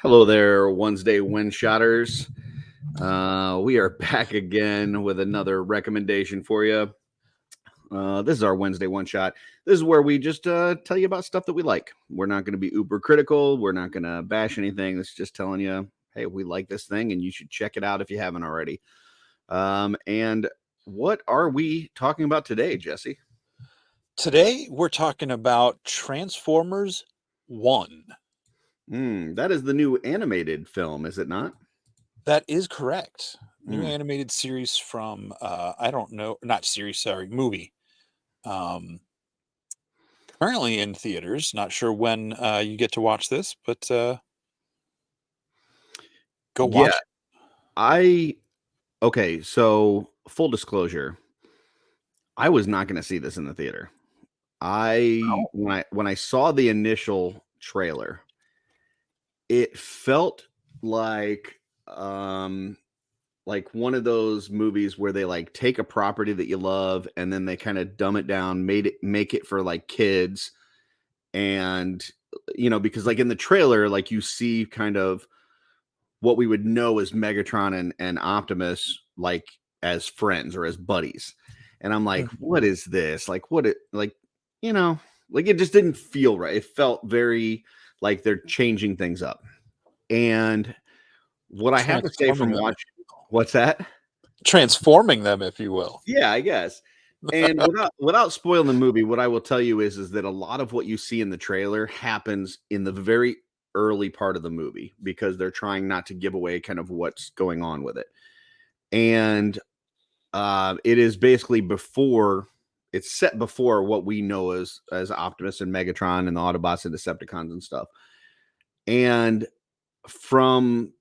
Hello there, Wednesday Windshotters. We are back again with another recommendation for you. This is our Wednesday One Shot. This is where we just tell you about stuff that we like. We're not going to be uber critical. We're not going to bash anything. It's just telling you, hey, we like this thing and you should check it out if you haven't already. And what are we talking about today, Jesse? Today, we're talking about Transformers 1. That is the new animated film, is it not? That is correct. New animated series from, I don't know, not series, sorry, movie. Currently in theaters. Not sure when you get to watch this, but go watch it. Okay, so full disclosure, I was not going to see this in the theater. When I saw the initial trailer, it felt like one of those movies where they like take a property that you love and then they kind of dumb it down, make it for like kids. And because like in the trailer, like you see kind of what we would know as Megatron and Optimus, like as friends or as buddies. And I'm like, what is this? Like, like it just didn't feel right. It felt very like they're changing things up. And what I have to say from watching, what's that? Transforming them, if you will. Yeah, I guess. And without spoiling the movie, what I will tell you is that a lot of what you see in the trailer happens in the very early part of the movie because they're trying not to give away kind of what's going on with it. And it is basically it's set before what we know as Optimus and Megatron and the Autobots and Decepticons and stuff. And from,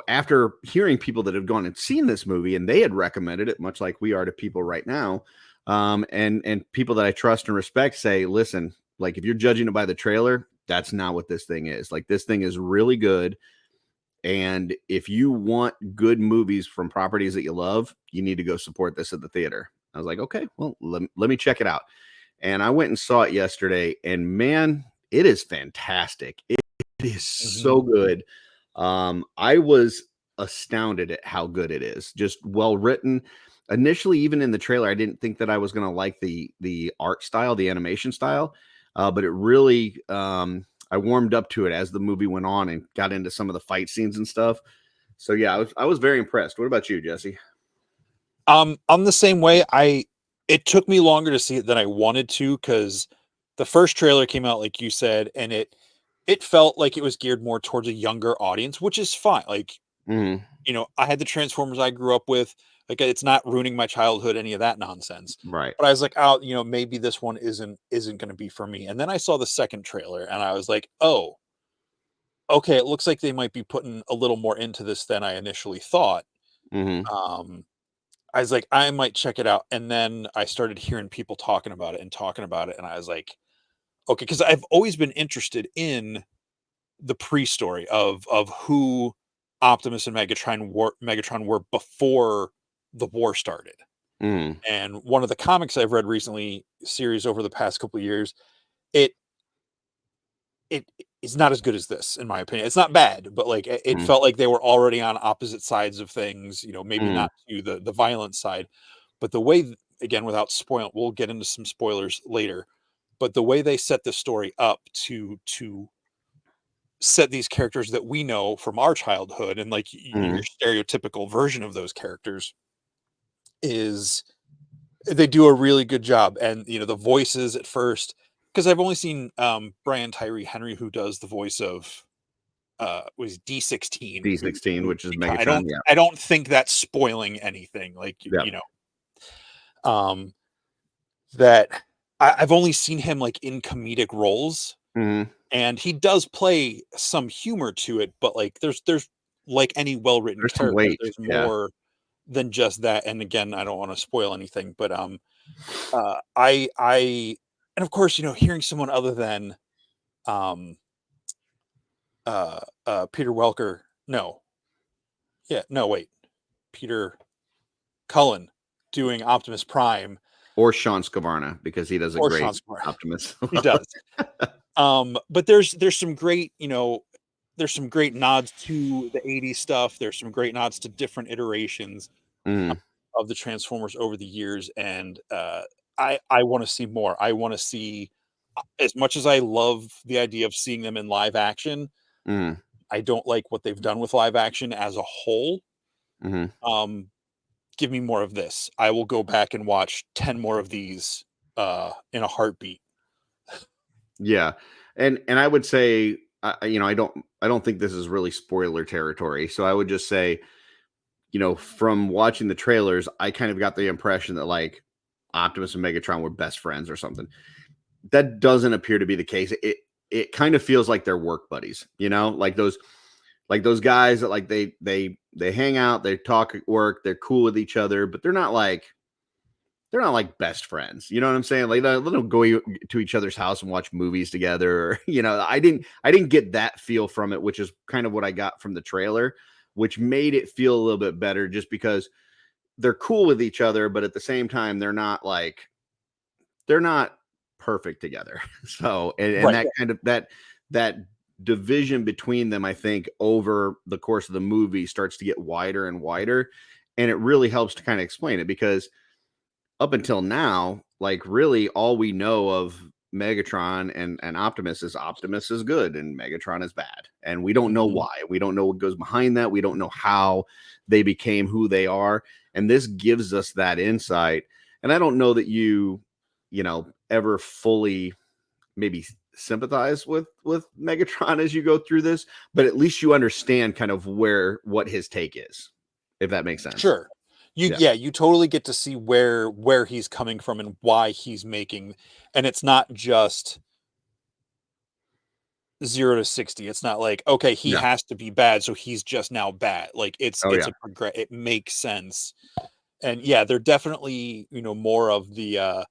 after hearing people that have gone and seen this movie and they had recommended it, much like we are to people right now, and people that I trust and respect say, listen, like if you're judging it by the trailer, that's not what this thing is. Like this thing is really good. And if you want good movies from properties that you love, you need to go support this at the theater. I was like, okay, well, let me check it out. And I went and saw it yesterday, and man, it is fantastic. It is so good. I was astounded at how good it is. Just well written. Initially, even in the trailer, I didn't think that I was going to like the art style, the animation style, but it really I warmed up to it as the movie went on and got into some of the fight scenes and stuff. So yeah, I was very impressed. What about you, Jesse? I'm the same way. It took me longer to see it than I wanted to because the first trailer came out, like you said, and it felt like it was geared more towards a younger audience, which is fine. Like, I had the Transformers I grew up with. Like, it's not ruining my childhood, any of that nonsense. Right. But I was like, oh, maybe this one isn't going to be for me. And then I saw the second trailer and I was like, oh, okay, it looks like they might be putting a little more into this than I initially thought. I was like, I might check it out. And then I started hearing people talking about it. And I was like, okay, because I've always been interested in the pre-story of who Optimus and Megatron were before the war started. And one of the comics I've read recently, series over the past couple of years, it is not as good as this, in my opinion. It's not bad, but like it felt like they were already on opposite sides of things, maybe not to the violent side, but the way, again, without spoiling, we'll get into some spoilers later, but the way they set the story up to set these characters that we know from our childhood and like your stereotypical version of those characters is they do a really good job. And the voices at first, because I've only seen Brian Tyree Henry, who does the voice of was D16, which is Megatron. I don't think that's spoiling anything, like that I've only seen him like in comedic roles. And he does play some humor to it, but like there's like any well-written character, there's more than just that. And again, I don't want to spoil anything, but I and of course, hearing someone other than Peter Welker, Peter Cullen doing Optimus Prime, or Sean Scavarna, because he does a great Optimus. He does. But there's some great, there's some great nods to the 80s stuff. There's some great nods to different iterations Mm, of the Transformers over the years, and I want to see more. I want to see, as much as I love the idea of seeing them in live action. mm, I don't like what they've done with live action as a whole. mhm. Um, give me more of this. I will go back and watch 10 more of these in a heartbeat. Yeah, and I would say, I don't think this is really spoiler territory, so I would just say, from watching the trailers, I kind of got the impression that like Optimus and Megatron were best friends or something. That doesn't appear to be the case. It kind of feels like they're work buddies, like those guys that like they hang out, they talk at work, they're cool with each other, but they're not like best friends. You know what I'm saying? Like they don't go to each other's house and watch movies together. Or, I didn't get that feel from it, which is kind of what I got from the trailer, which made it feel a little bit better just because they're cool with each other, but at the same time, they're not perfect together. So, and Right. that kind of that division between them, I think, over the course of the movie starts to get wider and wider, and it really helps to kind of explain it because up until now, like really all we know of Megatron and Optimus is good and Megatron is bad. And we don't know Mhm. why. We don't know what goes behind that. We don't know how they became who they are. And this gives us that insight. And I don't know that ever fully maybe sympathize with Megatron as you go through this, but at least you understand kind of what his take is, if that makes sense. Sure. You Yeah. Yeah, you totally get to see where he's coming from and why he's making, and it's not just 0 to 60. It's not like, okay, he Yeah. has to be bad, so he's just now bad. Like Oh it's yeah. a it makes sense. And yeah, they're definitely, more of the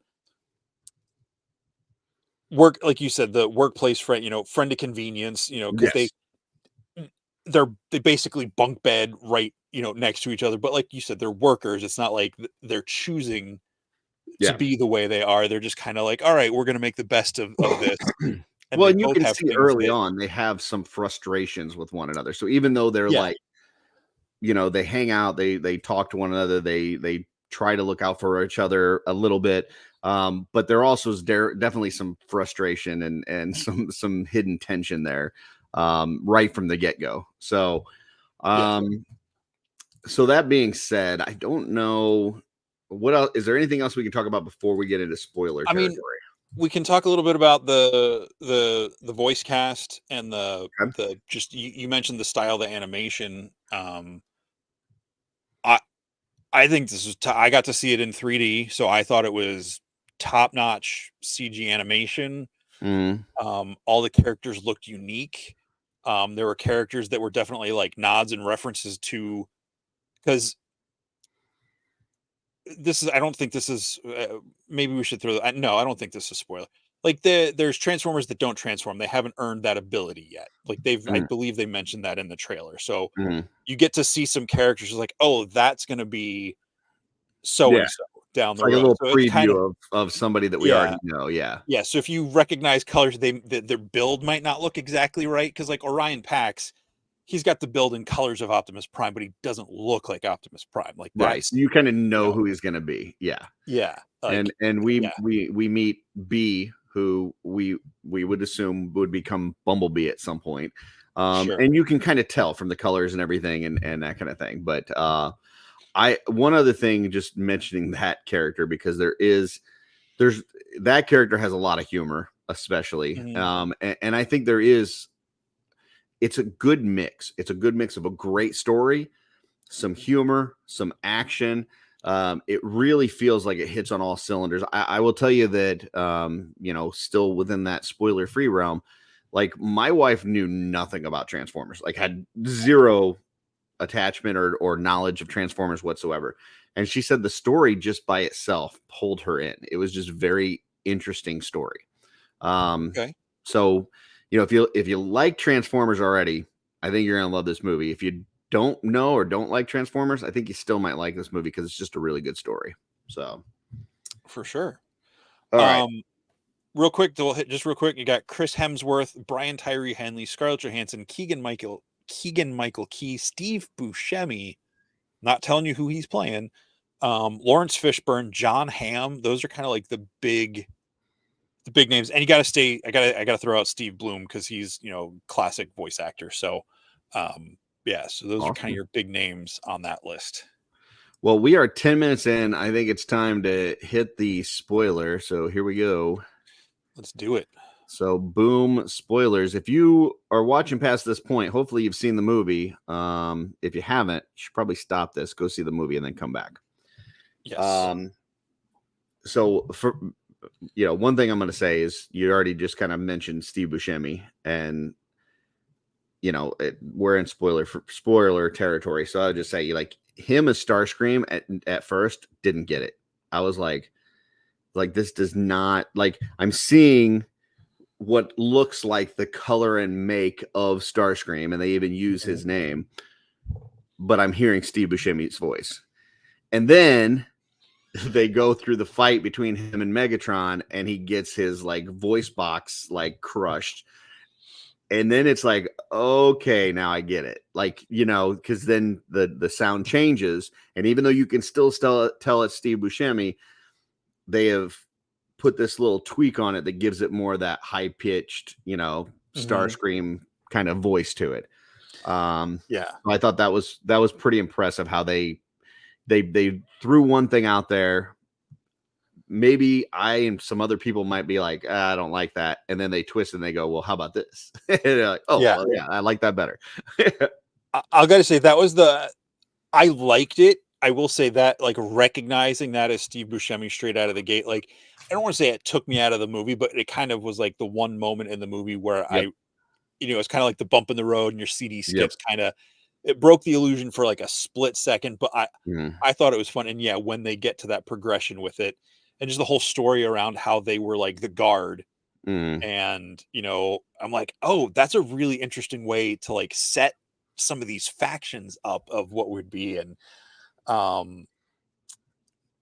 work, like you said, the workplace friend, friend of convenience, because Yes. they basically bunk bed right, next to each other. But like you said, they're workers. It's not like they're choosing to Yeah. be the way they are. They're just kind of like, all right, we're gonna make the best of this. And Well, they and you both can have see things early that, on they have some frustrations with one another. So even though they're yeah, like, they hang out, they talk to one another, they try to look out for each other a little bit. But there also is definitely some frustration and some hidden tension there, right from the get-go. So yeah. um so that being said, I don't know what else is there anything else we can talk about before we get into spoiler I mean, territory? we can talk a little bit about the voice cast and Okay. the just you mentioned the style, the animation. I I think this is I got to see it in 3D, so I thought it was top notch CG animation. Mm, All the characters looked unique. There were characters that were definitely like nods and references to, because this is I don't think this is maybe we should throw that. No, I don't think this is spoiler. Like there's Transformers that don't transform. They haven't earned that ability yet. Like I mm, believe they mentioned that in the trailer. So mm. you get to see some characters who's like, oh, that's going to be so Yeah. and so down It's the like a road. little So it's kind of, preview of somebody that we yeah. already know. Yeah. Yeah, so if you recognize colors, their build might not look exactly right, because like Orion Pax, he's got the build and colors of Optimus Prime, but he doesn't look like Optimus Prime. Like Right. that's, You kind of you know know, who he's going to be. Yeah. yeah, like And we yeah, we we meet B, who we would assume would become Bumblebee at some point. sure. And you can kind of tell from the colors and everything and that kind of thing. But I one other thing, just mentioning that character because there's that character has a lot of humor, especially. Mhm. And I think it's a good mix. It's a good mix of a great story, some humor, some action. It really feels like it hits on all cylinders. I will tell you that, still within that spoiler free realm, like my wife knew nothing about Transformers, like had zero attachment or knowledge of Transformers whatsoever. And she said the story just by itself pulled her in. It was just very interesting story. Um, Okay, so if you like Transformers already, I think you're gonna love this movie. If you don't know or don't like Transformers, I think you still might like this movie because it's just a really good story. So, for sure. all right. Um, real quick, we'll hit just real quick. You got Chris Hemsworth, Brian Tyree Henley, Scarlett Johansson, Keegan Michael Key, Steve Buscemi. Not telling you who he's playing. Lawrence Fishburne, John Hamm. Those are kind of like the big names. And you got to stay. I got to throw out Steve Bloom because he's classic voice actor. So, yeah. So those are kind of your big names on that list. Well, we are 10 minutes in. I think it's time to hit the spoiler. So here we go. Let's do it. So boom, spoilers. If you are watching past this point, hopefully you've seen the movie. If you haven't, you should probably stop this, go see the movie, and then come back. Yes. So for one thing I'm going to say is you already just kind of mentioned Steve Buscemi, and we're in spoiler territory. So I'll just say, like, him as Starscream at first didn't get it. I was like this does not, like, I'm seeing what looks like the color and make of Starscream, and they even use his name, but I'm hearing Steve Buscemi's voice. And then they go through the fight between him and Megatron, and he gets his like voice box like crushed. And then it's like, okay, now I get it. Like, because then the sound changes, and even though you can still tell it's Steve Buscemi, they have put this little tweak on it that gives it more of that high-pitched, Starscream kind of voice to it. Yeah. I thought that was pretty impressive how they threw one thing out there. Maybe I and some other people might be like, I don't like that. And then they twist and they go, well, how about this? And they're like, oh, yeah. Well, yeah, I like that better. I got to say, I liked it. I will say that, like, recognizing that as Steve Buscemi straight out of the gate, like, I don't want to say it took me out of the movie, but it kind of was like the one moment in the movie where it's kind of like the bump in the road and your CD skips it broke the illusion for like a split second, but I thought it was fun. And yeah, when they get to that progression with it and just the whole story around how they were like the guard and, I'm like, oh, that's a really interesting way to like set some of these factions up of what would be. And,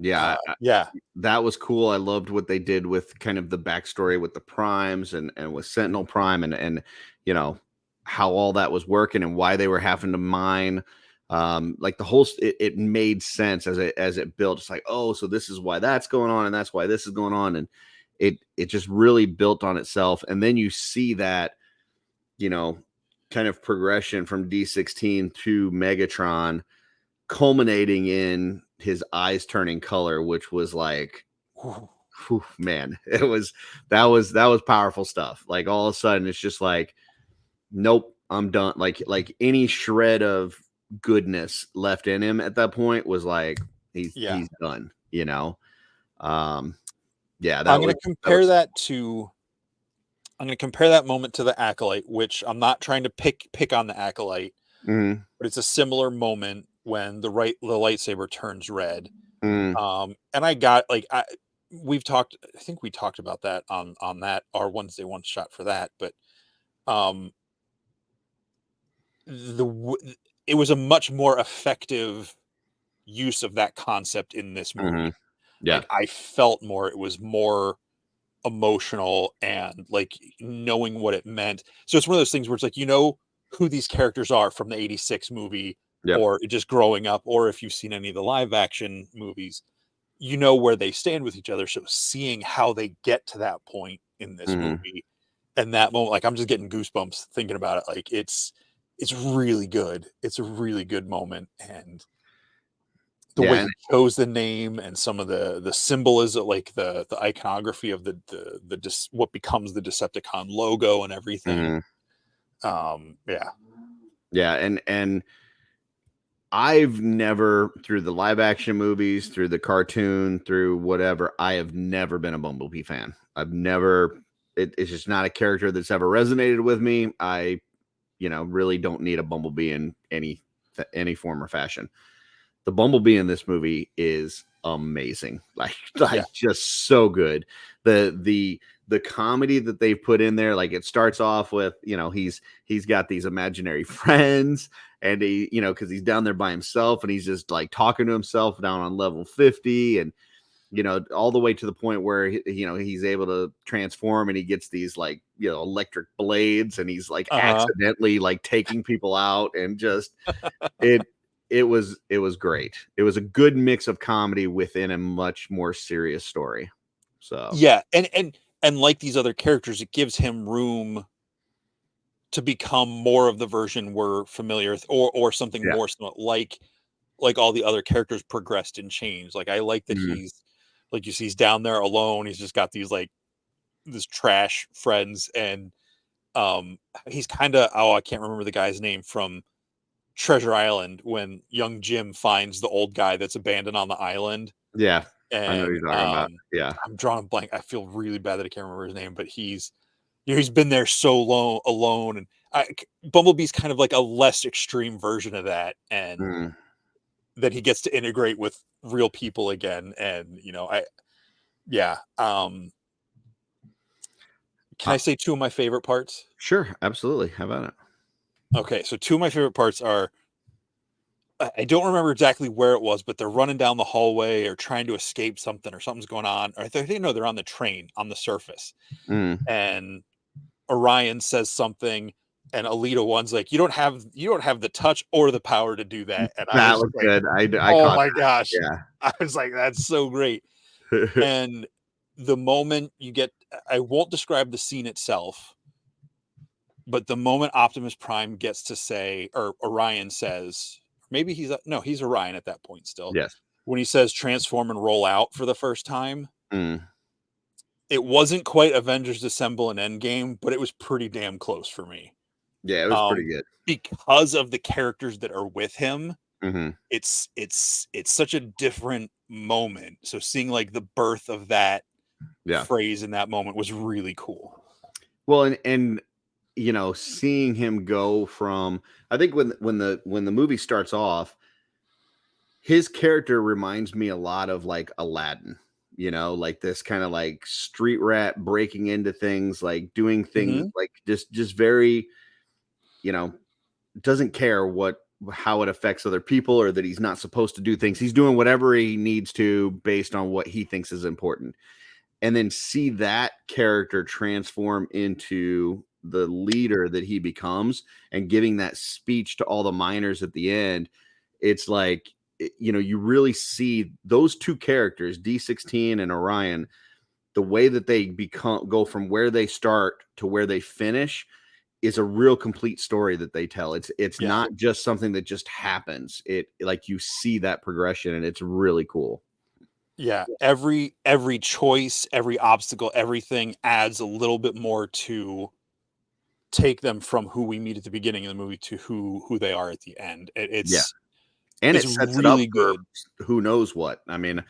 that was cool. I loved what they did with kind of the backstory with the primes and with Sentinel Prime and how all that was working and why they were having to mine. Like the whole, it made sense as it built. It's like, oh, so this is why that's going on, and that's why this is going on, and it just really built on itself. And then you see that, kind of progression from D16 to Megatron, culminating in his eyes turning color, which was like, whew, man, that was powerful stuff. Like all of a sudden, it's just like, nope, I'm done. Like any shred of goodness left in him at that point was like he's done. I'm going to compare that moment to the Acolyte, which I'm not trying to pick on the Acolyte, but it's a similar moment when the lightsaber turns red. And I got like I think we talked about that on that our Wednesday one shot for that, but it was a much more effective use of that concept in this movie. Yeah, like, I felt more. It was more emotional and like knowing what it meant. So it's one of those things where it's like who these characters are from the '86 movie, or just growing up, or if you've seen any of the live action movies, where they stand with each other. So seeing how they get to that point in this movie and that moment, like I'm just getting goosebumps thinking about it. Like it's really good. It's a really good moment. And the way he chose the name and some of the symbolism, like the iconography of the what becomes the Decepticon logo and everything. And I've never, through the live action movies, through the cartoon, through whatever, I have never been a Bumblebee fan. I've never, it's just not a character that's ever resonated with me. I really don't need a Bumblebee in any form or fashion. The Bumblebee in this movie is amazing. Like just so good. The comedy that they put in there, like it starts off with, he's got these imaginary friends, and he, because he's down there by himself and he's just like talking to himself down on level 50. And you know, all the way to the point where you know, he's able to transform and he gets these like, you know, electric blades and he's like Uh-huh. accidentally like taking people out and just it it was great. It was a good mix of comedy within a much more serious story. So Yeah, and like these other characters, it gives him room to become more of the version we're familiar with, or something yeah. more like all the other characters progressed and changed. Like, I like that Mhm. he's like, you see he's down there alone. He's just got these like this trash friends, and he's kind of, oh, I can't remember the guy's name from Treasure Island when young Jim finds the old guy that's abandoned on the island, Yeah. I know what and you're talking about. Yeah. I'm drawing a blank. I feel really bad that I can't remember his name, but he's, you know, he's been there so long alone, and Bumblebee's kind of like a less extreme version of that, and Mm. then he gets to integrate with real people again, and you know, yeah. Can Uh, I say two of my favorite parts? sure, absolutely. How about it? Okay, so two of my favorite parts are, I don't remember exactly where it was, but they're running down the hallway or trying to escape something, or something's going on. Or I think, no, they're on the train on the surface, Mm. and Orion says something, and Alita One's like, you don't have the touch or the power to do that." And I That was was just like, good. I "Oh caught my gosh." that. I was like, "That's so great." Yeah. And the moment you get, I won't describe the scene itself, but the moment Optimus Prime gets to say, or Orion says, maybe he's, no, he's Orion at that point still, Yes. when he says transform and roll out for the first time, Mm. it wasn't quite Avengers Assemble and Endgame, but it was pretty damn close for me. Yeah, it was pretty Um, good. because of the characters that are with him, Mhm. it's such a different moment. So seeing like the birth of that Yeah. phrase in that moment was really cool. Well, and you know, seeing him go from I think when the movie starts off, his character reminds me a lot of like Aladdin, you know, like this kind of like street rat breaking into things, like doing things Mhm. like just very, you know, doesn't care what how it affects other people or that he's not supposed to do things. He's doing whatever he needs to based on what he thinks is important. And then see that character transform into the leader that he becomes and giving that speech to all the miners at the end. It's like, you know, you really see those two characters, D16 and Orion, the way that they become go from where they start to where they finish is a real complete story that they tell. It's Yeah. not just something that just happens. It like you see that progression and it's really cool. Yeah, every choice, every obstacle, everything adds a little bit more to take them from who we meet at the beginning of the movie to who they are at the end. Yeah. And It's it sets it up really for good. who knows what. I mean,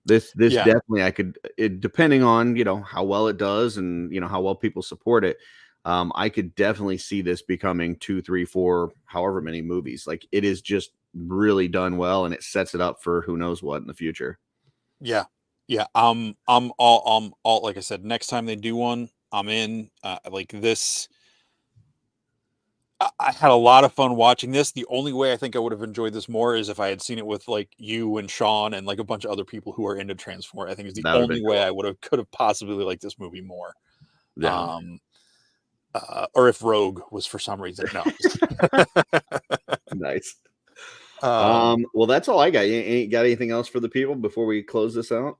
this Yeah, definitely I could it depending on, you know, how well it does and, you know, how well people support it. I could definitely see this becoming 2, 3, 4, however many movies. Like it is just really done well and it sets it up for who knows what in the future. yeah, yeah. I'm all, like I said, next time they do one, I'm in. Like this, I had a lot of fun watching this. The only way I think I would have enjoyed this more is if I had seen it with like you and Sean and like a bunch of other people who are into Transform. I think is the That would have been only way cool. I would have could have possibly liked this movie more. Yeah. Um, or if Rogue was for some reason. No. Nice. um, Well, that's all I got. You ain't got anything else for the people before we close this out?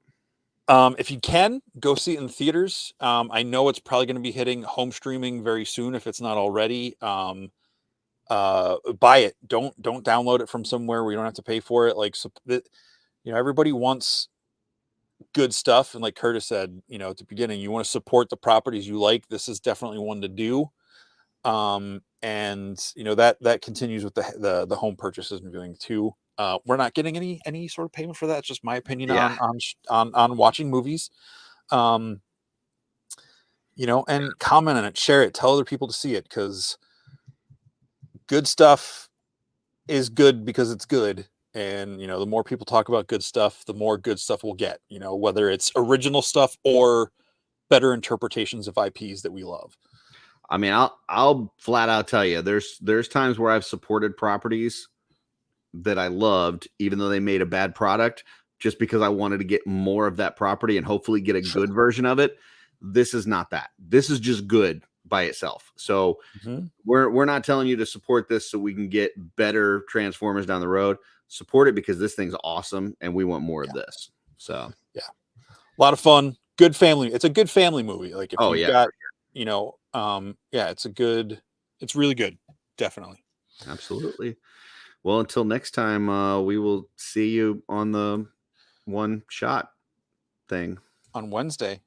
if you can go see it in theaters, I know it's probably going to be hitting home streaming very soon if it's not already. Buy it. Don't download it from somewhere where you don't have to pay for it. Like, you know, everybody wants good stuff, and like Curtis said, you know, at the beginning, you want to support the properties you like. This is definitely one to do. And you know that continues with the home purchases and viewing too. We're not getting any sort of payment for that. It's just my opinion Yeah. on watching movies. Um, you know, and comment on it, share it, tell other people to see it, because good stuff is good because it's good. And you know, the more people talk about good stuff, the more good stuff we'll get. You know, whether it's original stuff or better interpretations of IPs that we love. I mean, I'll flat out tell you, there's times where I've supported properties that I loved, even though they made a bad product, just because I wanted to get more of that property and hopefully get a good version of it. This is not that. This is just good by itself. So we're not telling you to support this so we can get better Transformers down the road. Support it because this thing's awesome and we want more of this. So yeah, a lot of fun, good family. It's a good family movie. Like if you've got, you know, yeah, it's really good. Definitely. Absolutely. Well, until next time, we will see you on the one shot thing on Wednesday.